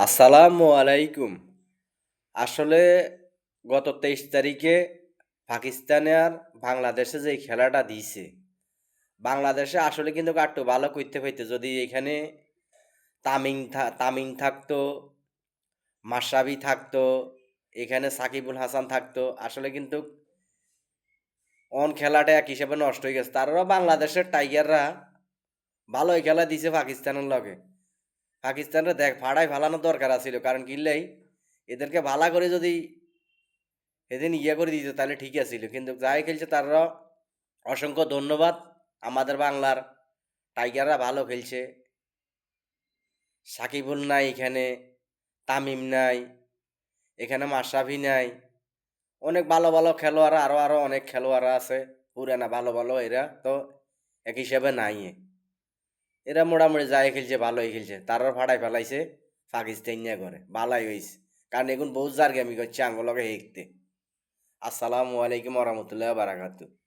আসসালামু আলাইকুম। আসলে গত ২৩ তারিখে পাকিস্তানে আর বাংলাদেশে যে খেলাটা দিছে, বাংলাদেশে আসলে কিন্তু আরটু ভালো কইরতে পাইতো যদি এখানে তামিম থাকতো, মাশরাফি থাকতো, এখানে সাকিবুল হাসান থাকতো। আসলে কিন্তু খেলাটা এক হিসাবে নষ্ট হয়ে গেছে। তারপরেও বাংলাদেশের টাইগাররা ভালোই খেলা দিছে পাকিস্তানের লগে। পাকিস্তানরে ফাড়ায় ফালানোর দরকার আছিল। কারণ কিল্লাই এদেরকে ভালা করে যদি সেদিন করে দিত তাহলে ঠিক আছিল। কিন্তু যাই খেলছে তারা অসংখ্য ধন্যবাদ। আমাদের বাংলার টাইগাররা ভালো খেলছে। সাকিবুল নাই এখানে, তামিম নাই, এখানে মাশরাফি নাই। অনেক ভালো, ভালো খেলোয়াড় আরো অনেক খেলোয়াড় আছে। পুরানা ভালো, ভালো এরা তো এক হিসাবে নাই। এরা মোটামুটি যাই খেলছে ভালোই খেলছে। তারাও ফাটায় ফেলাইছে পাকিস্তান নিয়ে করে। ভালাই হইছে। কারণ এখন বহুত জারগামি করছে আঙ্গুলকে হেঁকতে। আসসালামু আলাইকুম ওয়া রাহমাতুল্লাহি ওয়া বারাকাতুহু।